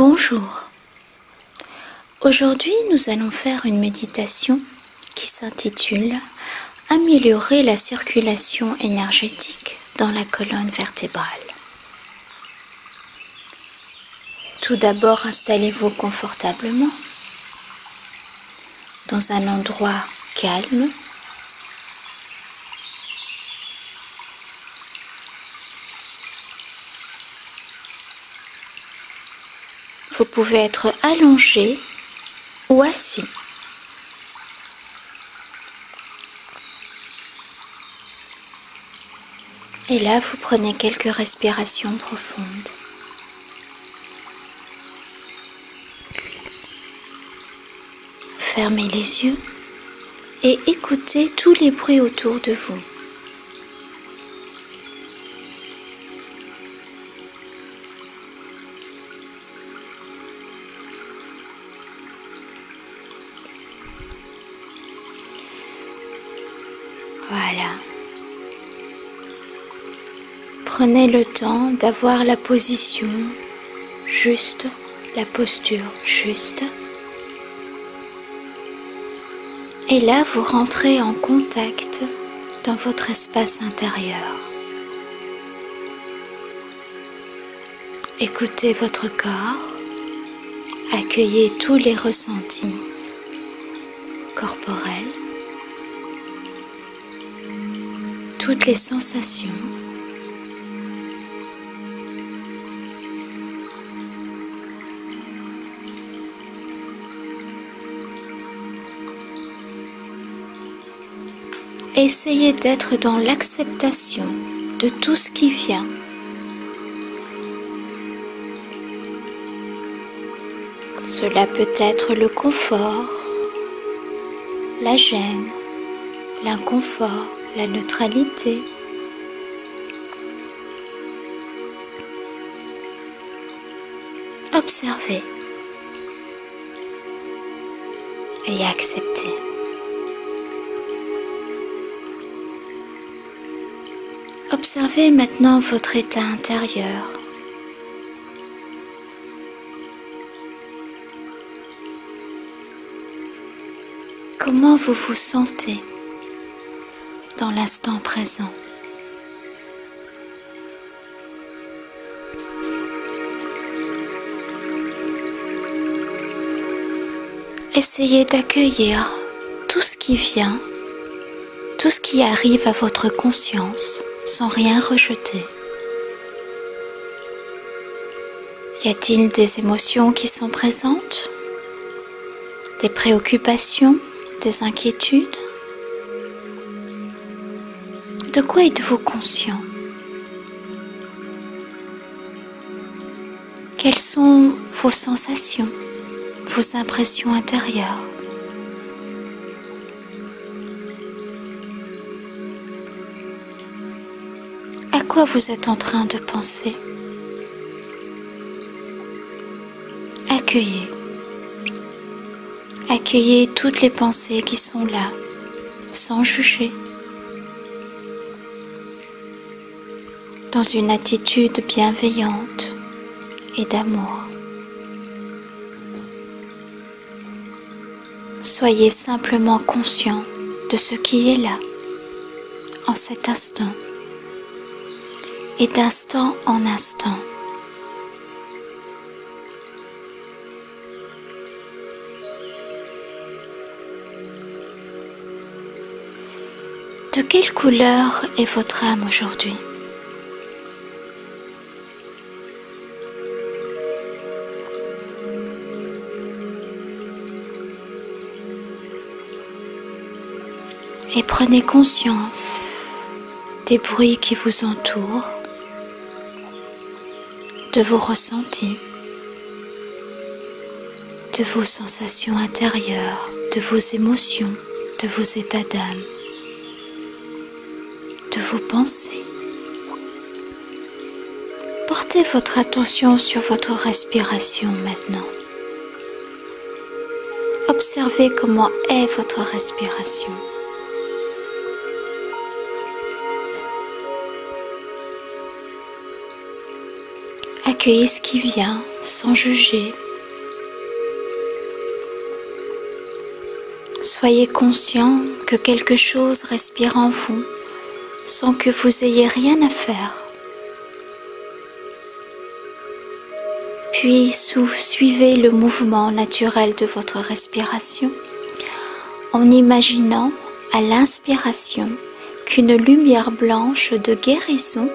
Bonjour. Aujourd'hui, nous allons faire une méditation qui s'intitule « Améliorer la circulation énergétique dans la colonne vertébrale ». Tout d'abord, installez-vous confortablement dans un endroit calme. Vous pouvez être allongé ou assis. Et là, vous prenez quelques respirations profondes. Fermez les yeux et écoutez tous les bruits autour de vous. Voilà. Prenez le temps d'avoir la position juste, la posture juste. Et là, vous rentrez en contact dans votre espace intérieur. Écoutez votre corps, accueillez tous les ressentis corporels, toutes les sensations. Essayez d'être dans l'acceptation de tout ce qui vient. Cela peut être le confort, la gêne, l'inconfort, la neutralité. Observez et acceptez. Observez maintenant votre état intérieur. Comment vous vous sentez dans l'instant présent? Essayez d'accueillir tout ce qui vient, tout ce qui arrive à votre conscience sans rien rejeter. Y a-t-il des émotions qui sont présentes? Des préoccupations? Des inquiétudes? De quoi êtes-vous conscient? Quelles sont vos sensations, vos impressions intérieures? À quoi vous êtes en train de penser? Accueillez. Accueillez toutes les pensées qui sont là, sans juger, dans une attitude bienveillante et d'amour. Soyez simplement conscient de ce qui est là, en cet instant, et d'instant en instant. De quelle couleur est votre âme aujourd'hui? Et prenez conscience des bruits qui vous entourent, de vos ressentis, de vos sensations intérieures, de vos émotions, de vos états d'âme, de vos pensées. Portez votre attention sur votre respiration maintenant. Observez comment est votre respiration. Accueillez ce qui vient sans juger. Soyez conscient que quelque chose respire en vous sans que vous ayez rien à faire. Puis suivez le mouvement naturel de votre respiration en imaginant à l'inspiration qu'une lumière blanche de guérison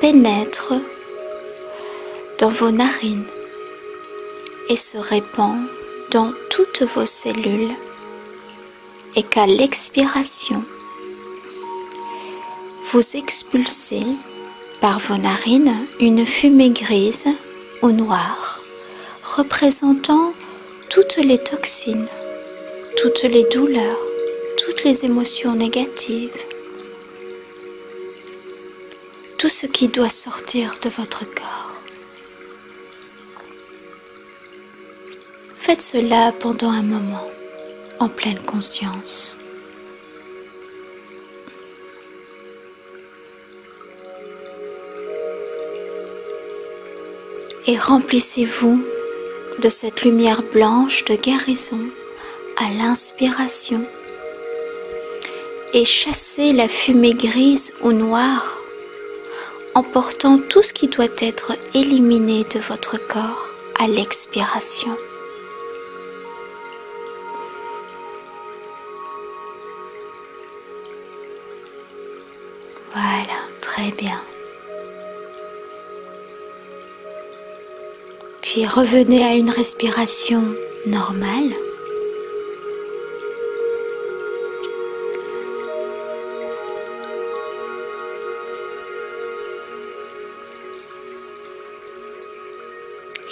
pénètre dans vos narines et se répand dans toutes vos cellules et qu'à l'expiration, vous expulsez par vos narines une fumée grise ou noire représentant toutes les toxines, toutes les douleurs, toutes les émotions négatives, tout ce qui doit sortir de votre corps. Faites cela pendant un moment, en pleine conscience. Et remplissez-vous de cette lumière blanche de guérison à l'inspiration et chassez la fumée grise ou noire, emportant tout ce qui doit être éliminé de votre corps à l'expiration. Voilà, très bien. Puis revenez à une respiration normale.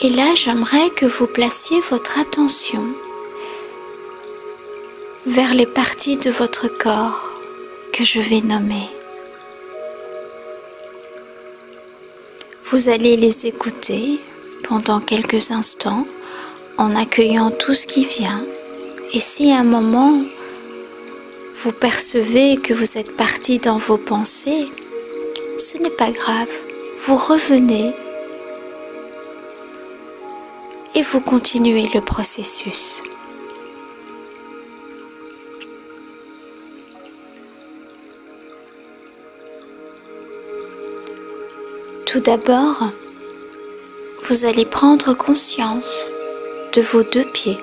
Et là, j'aimerais que vous placiez votre attention vers les parties de votre corps que je vais nommer. Vous allez les écouter pendant quelques instants en accueillant tout ce qui vient. Et si à un moment vous percevez que vous êtes parti dans vos pensées, ce n'est pas grave, vous revenez et vous continuez le processus. Tout d'abord, vous allez prendre conscience de vos deux pieds.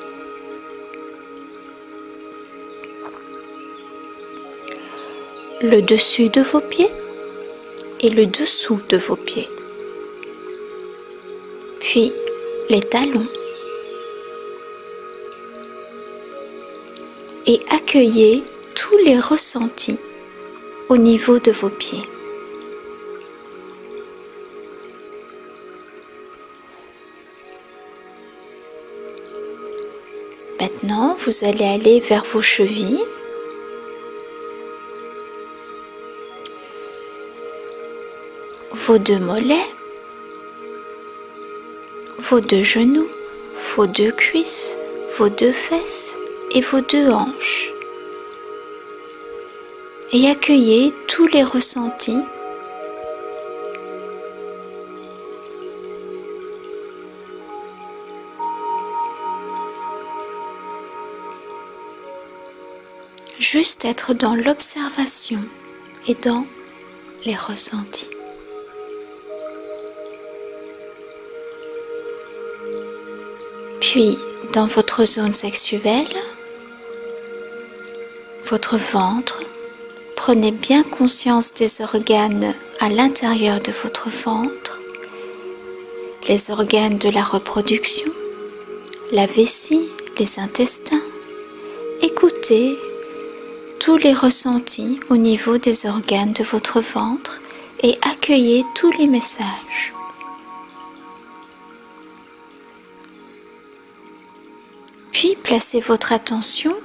Le dessus de vos pieds et le dessous de vos pieds. Puis les talons. Et accueillez tous les ressentis au niveau de vos pieds. Maintenant, vous allez aller vers vos chevilles. Vos deux mollets. Vos deux genoux. Vos deux cuisses. Vos deux fesses et vos deux hanches. Et accueillez tous les ressentis juste être dans l'observation et dans les ressentis. Puis, dans votre zone sexuelle, votre ventre, prenez bien conscience des organes à l'intérieur de votre ventre, les organes de la reproduction, la vessie, les intestins. Écoutez tous les ressentis au niveau des organes de votre ventre et accueillez tous les messages. Puis placez votre attention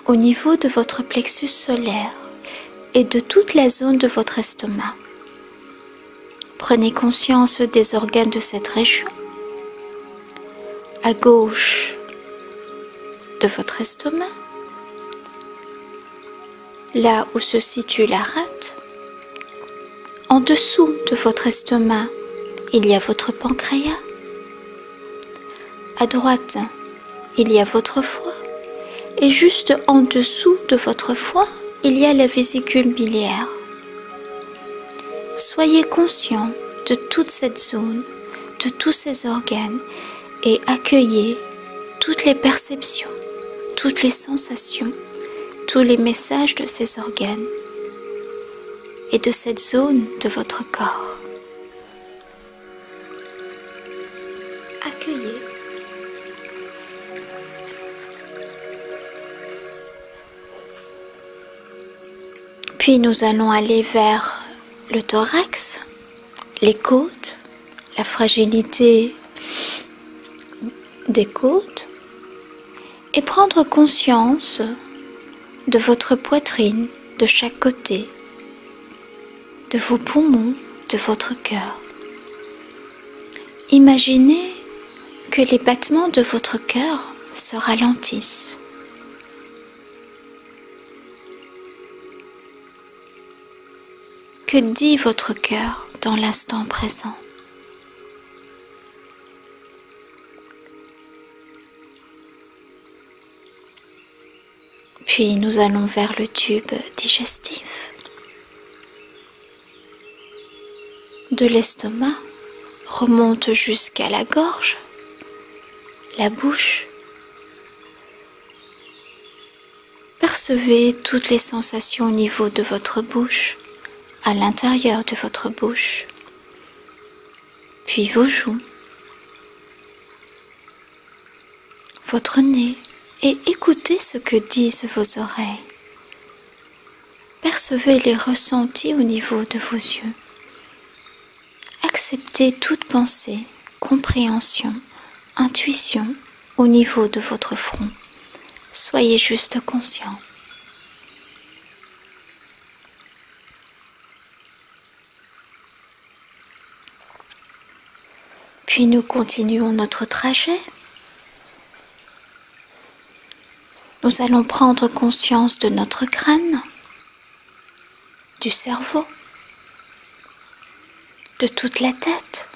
au niveau de votre plexus solaire et de toute la zone de votre estomac. Prenez conscience des organes de cette région. À gauche de votre estomac, là où se situe la rate. En dessous de votre estomac, il y a votre pancréas. à droite, il y a votre foie et juste en dessous de votre foie, il y a la vésicule biliaire. Soyez conscient de toute cette zone, de tous ces organes et accueillez toutes les perceptions, toutes les sensations, tous les messages de ces organes et de cette zone de votre corps. Accueillez. Puis nous allons aller vers le thorax, les côtes, la fragilité des côtes et prendre conscience de votre poitrine de chaque côté, de vos poumons, de votre cœur. Imaginez que les battements de votre cœur se ralentissent. Que dit votre cœur dans l'instant présent? Puis nous allons vers le tube digestif. De l'estomac remonte jusqu'à la gorge, la bouche. Percevez toutes les sensations au niveau de votre bouche, à l'intérieur de votre bouche, puis vos joues, votre nez, et écoutez ce que disent vos oreilles. Percevez les ressentis au niveau de vos yeux. Acceptez toute pensée, compréhension, intuition au niveau de votre front. Soyez juste conscient. Puis nous continuons notre trajet. Nous allons prendre conscience de notre crâne, du cerveau, de toute la tête.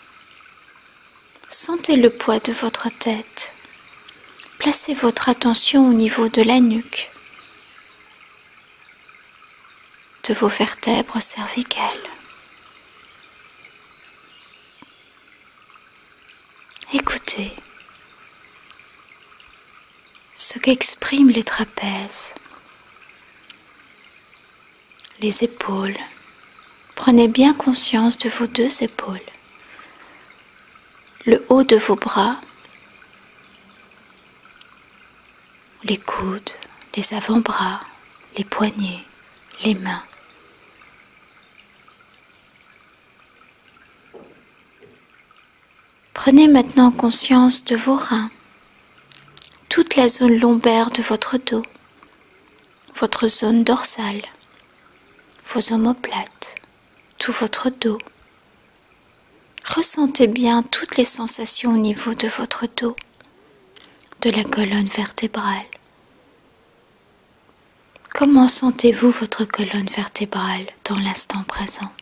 Sentez le poids de votre tête. Placez votre attention au niveau de la nuque, de vos vertèbres cervicales. Écoutez ce qu'expriment les trapèzes, les épaules. Prenez bien conscience de vos deux épaules, le haut de vos bras, les coudes, les avant-bras, les poignets, les mains. Prenez maintenant conscience de vos reins, toute la zone lombaire de votre dos, votre zone dorsale, vos omoplates, tout votre dos. Ressentez bien toutes les sensations au niveau de votre dos, de la colonne vertébrale. Comment sentez-vous votre colonne vertébrale dans l'instant présent?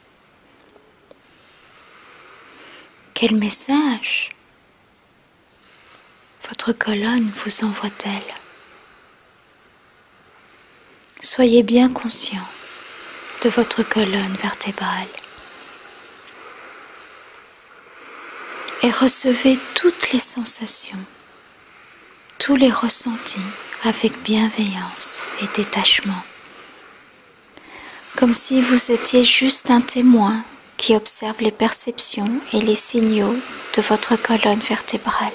Quel message votre colonne vous envoie-t-elle? Soyez bien conscient de votre colonne vertébrale et recevez toutes les sensations, tous les ressentis avec bienveillance et détachement, comme si vous étiez juste un témoin qui observe les perceptions et les signaux de votre colonne vertébrale.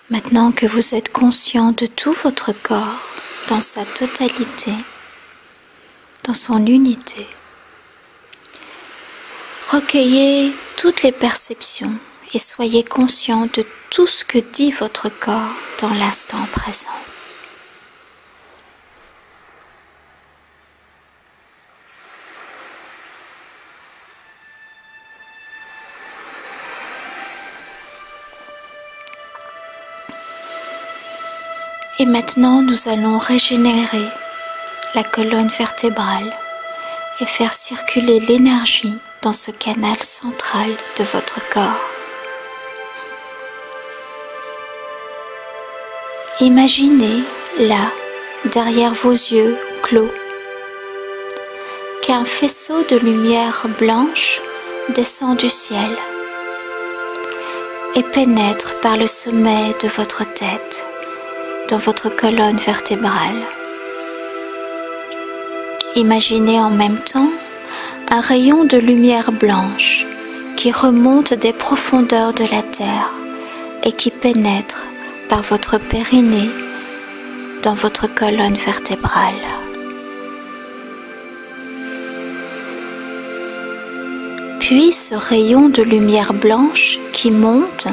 Maintenant que vous êtes conscient de tout votre corps dans sa totalité, dans son unité, recueillez toutes les perceptions et soyez conscient de tout ce que dit votre corps dans l'instant présent. Et maintenant, nous allons régénérer la colonne vertébrale et faire circuler l'énergie dans ce canal central de votre corps. Imaginez là, derrière vos yeux clos, qu'un faisceau de lumière blanche descend du ciel et pénètre par le sommet de votre tête, dans votre colonne vertébrale. Imaginez en même temps un rayon de lumière blanche qui remonte des profondeurs de la terre et qui pénètre par votre périnée dans votre colonne vertébrale. Puis ce rayon de lumière blanche qui monte,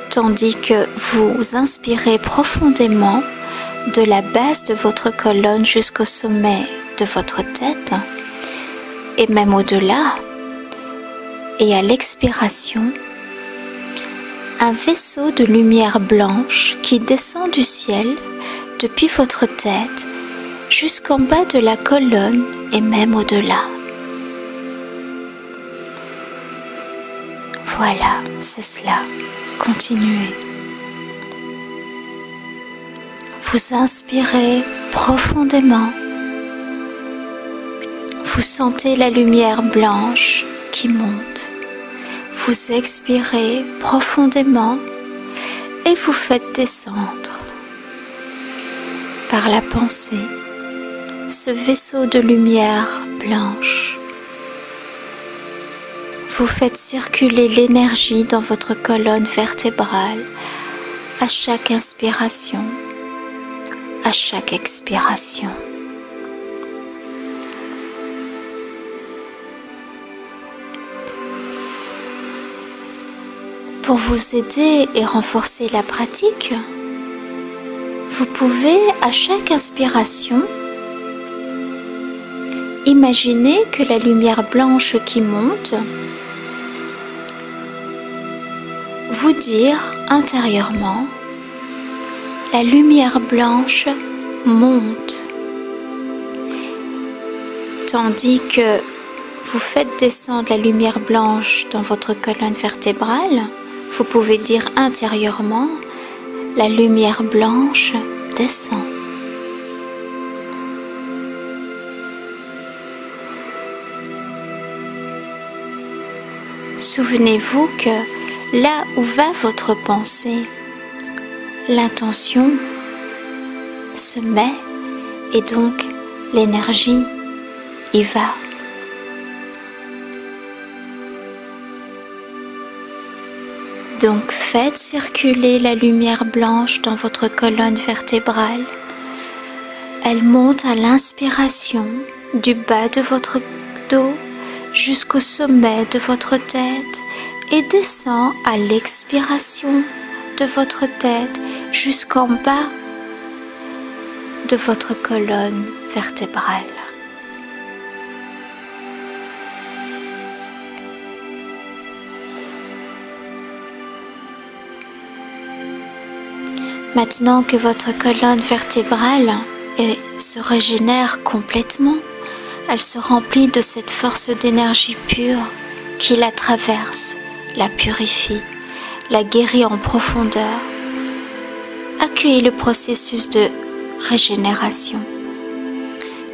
tandis que vous inspirez profondément de la base de votre colonne jusqu'au sommet de votre tête, et même au-delà, et à l'expiration, un vaisseau de lumière blanche qui descend du ciel depuis votre tête jusqu'en bas de la colonne et même au-delà. Voilà, c'est cela. Continuez. Vous inspirez profondément. Vous sentez la lumière blanche qui monte. Vous expirez profondément et vous faites descendre par la pensée ce vaisseau de lumière blanche. Vous faites circuler l'énergie dans votre colonne vertébrale à chaque inspiration, à chaque expiration. Pour vous aider et renforcer la pratique, vous pouvez à chaque inspiration imaginer que la lumière blanche qui monte vous dire intérieurement, la lumière blanche monte, tandis que vous faites descendre la lumière blanche dans votre colonne vertébrale, vous pouvez dire intérieurement, la lumière blanche descend. Souvenez-vous que là où va votre pensée, l'intention se met et donc l'énergie y va. Donc faites circuler la lumière blanche dans votre colonne vertébrale. Elle monte à l'inspiration du bas de votre dos jusqu'au sommet de votre tête et descend à l'expiration de votre tête jusqu'en bas de votre colonne vertébrale. Maintenant que votre colonne vertébrale se régénère complètement, elle se remplit de cette force d'énergie pure qui la traverse, la purifie, la guérit en profondeur. Accueillez le processus de régénération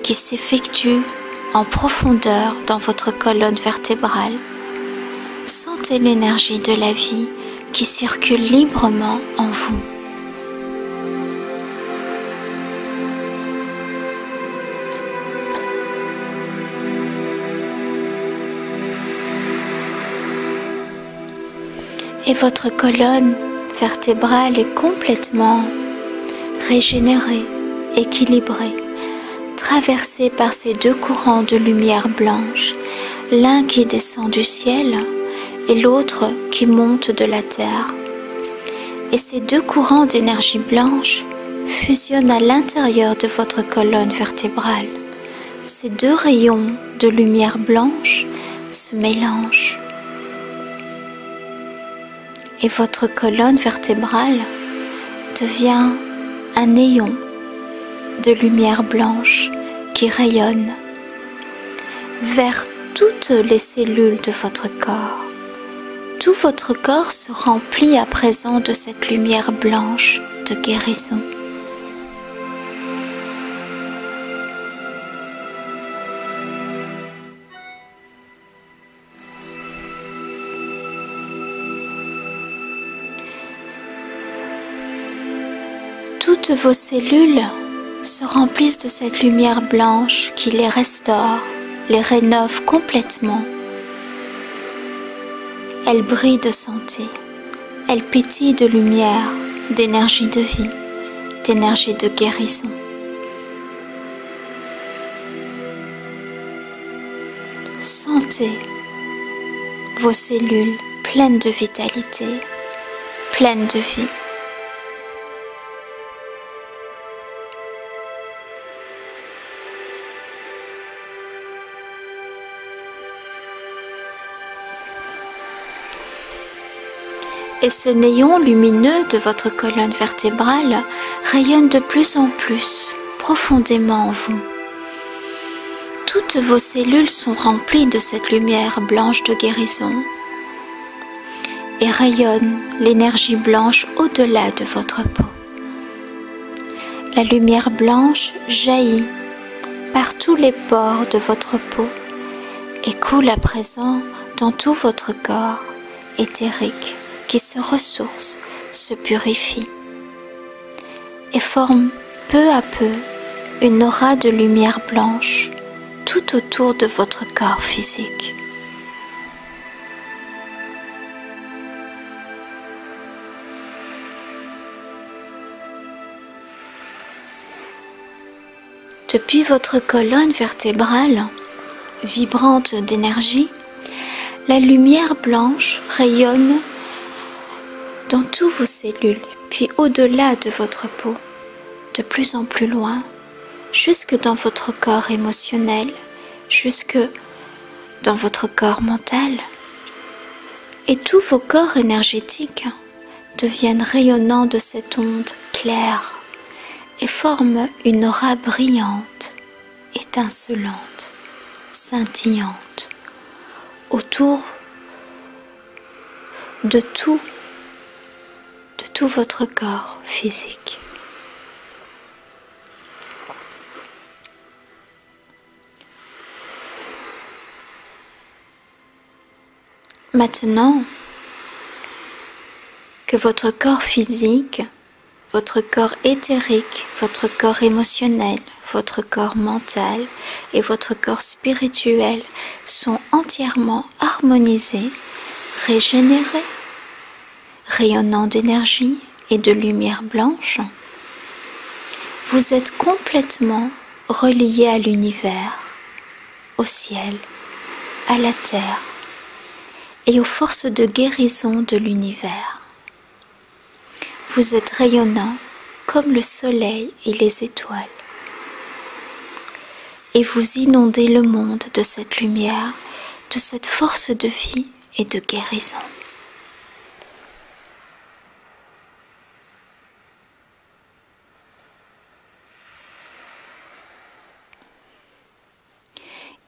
qui s'effectue en profondeur dans votre colonne vertébrale. Sentez l'énergie de la vie qui circule librement en vous. Et votre colonne vertébrale est complètement régénérée, équilibrée, traversée par ces deux courants de lumière blanche, l'un qui descend du ciel et l'autre qui monte de la terre. Et ces deux courants d'énergie blanche fusionnent à l'intérieur de votre colonne vertébrale. Ces deux rayons de lumière blanche se mélangent. Et votre colonne vertébrale devient un néon de lumière blanche qui rayonne. vers toutes les cellules de votre corps. Tout votre corps se remplit à présent de cette lumière blanche de guérison. Toutes vos cellules se remplissent de cette lumière blanche qui les restaure, les rénove complètement. Elle brille de santé, elle pétille de lumière, d'énergie de vie, d'énergie de guérison. Sentez vos cellules pleines de vitalité, pleines de vie. Et ce néon lumineux de votre colonne vertébrale rayonne de plus en plus profondément en vous. Toutes vos cellules sont remplies de cette lumière blanche de guérison et rayonnent l'énergie blanche au-delà de votre peau. La lumière blanche jaillit par tous les pores de votre peau et coule à présent dans tout votre corps éthérique qui se ressource, se purifie et forme peu à peu une aura de lumière blanche tout autour de votre corps physique. Depuis votre colonne vertébrale, vibrante d'énergie, la lumière blanche rayonne dans toutes vos cellules, puis au-delà de votre peau, de plus en plus loin, jusque dans votre corps émotionnel, jusque dans votre corps mental. Et tous vos corps énergétiques deviennent rayonnants de cette onde claire et forment une aura brillante, étincelante, scintillante, autour de tout votre corps physique. Maintenant que votre corps physique, votre corps éthérique, votre corps émotionnel, votre corps mental et votre corps spirituel sont entièrement harmonisés, régénérés, rayonnant d'énergie et de lumière blanche, vous êtes complètement relié à l'univers, au ciel, à la terre et aux forces de guérison de l'univers. Vous êtes rayonnant comme le soleil et les étoiles. Et vous inondez le monde de cette lumière, de cette force de vie et de guérison.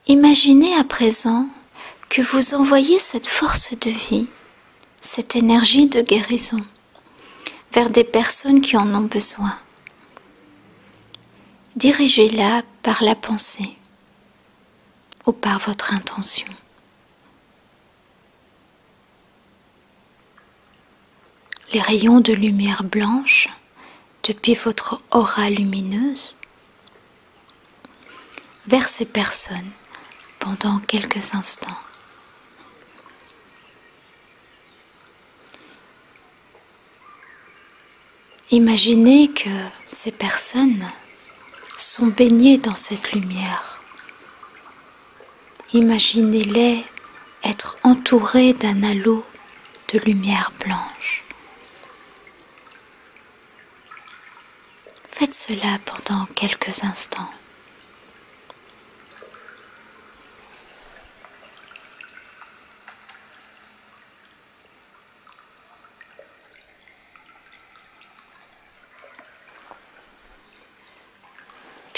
Imaginez à présent que vous envoyez cette force de vie, cette énergie de guérison vers des personnes qui en ont besoin. Dirigez-la par la pensée ou par votre intention. Les rayons de lumière blanche depuis votre aura lumineuse vers ces personnes pendant quelques instants. Imaginez que ces personnes sont baignées dans cette lumière. Imaginez-les être entourées d'un halo de lumière blanche. Faites cela pendant quelques instants.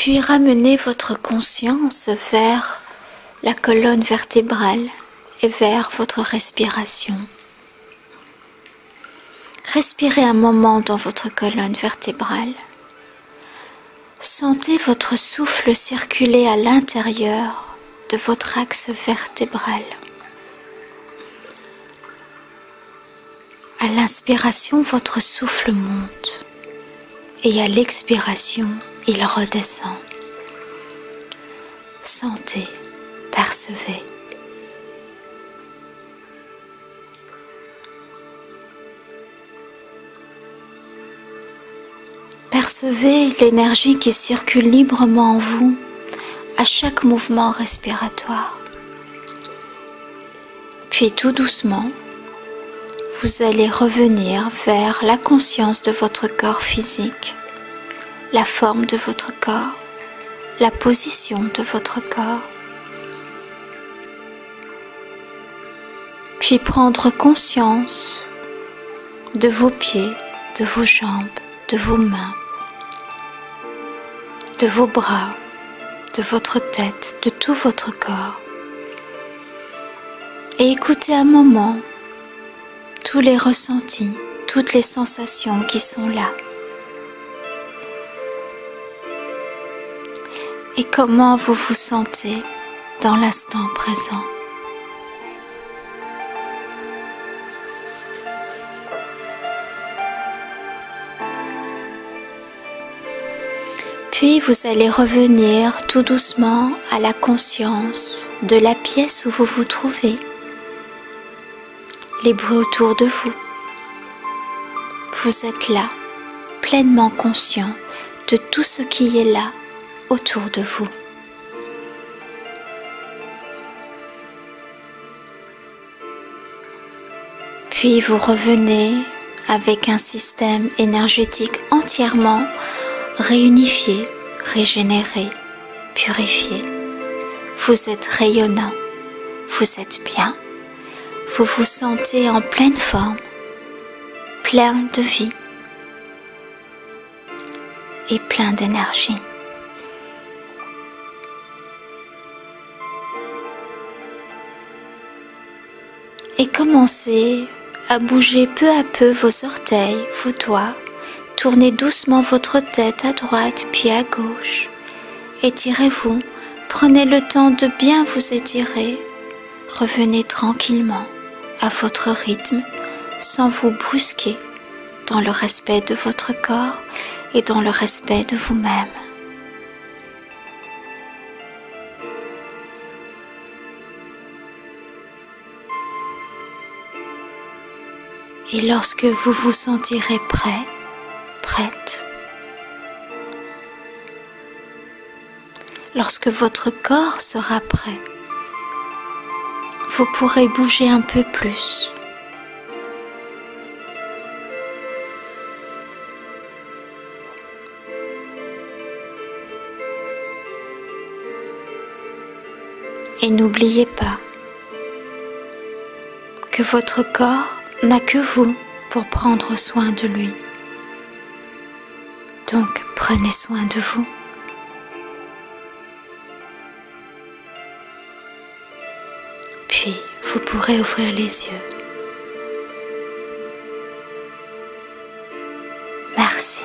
Puis ramenez votre conscience vers la colonne vertébrale et vers votre respiration. Respirez un moment dans votre colonne vertébrale. Sentez votre souffle circuler à l'intérieur de votre axe vertébral. À l'inspiration, votre souffle monte et à l'expiration, il redescend. Sentez, percevez. Percevez l'énergie qui circule librement en vous à chaque mouvement respiratoire. Puis tout doucement, vous allez revenir vers la conscience de votre corps physique, la forme de votre corps, la position de votre corps. Puis prendre conscience de vos pieds, de vos jambes, de vos mains, de vos bras, de votre tête, de tout votre corps. Et écoutez un moment tous les ressentis, toutes les sensations qui sont là. Et comment vous vous sentez dans l'instant présent. Puis vous allez revenir tout doucement à la conscience de la pièce où vous vous trouvez, les bruits autour de vous. Vous êtes là, pleinement conscient de tout ce qui est là autour de vous. Puis vous revenez avec un système énergétique entièrement réunifié, régénéré, purifié. Vous êtes rayonnant, vous êtes bien, vous vous sentez en pleine forme, plein de vie et plein d'énergie. Et commencez à bouger peu à peu vos orteils, vos doigts. Tournez doucement votre tête à droite puis à gauche. Étirez-vous, prenez le temps de bien vous étirer. Revenez tranquillement à votre rythme sans vous brusquer, dans le respect de votre corps et dans le respect de vous-même. Et lorsque vous vous sentirez prêt, prête, lorsque votre corps sera prêt, vous pourrez bouger un peu plus. Et n'oubliez pas que votre corps n'a que vous pour prendre soin de lui. Donc, prenez soin de vous. Puis, vous pourrez ouvrir les yeux. Merci.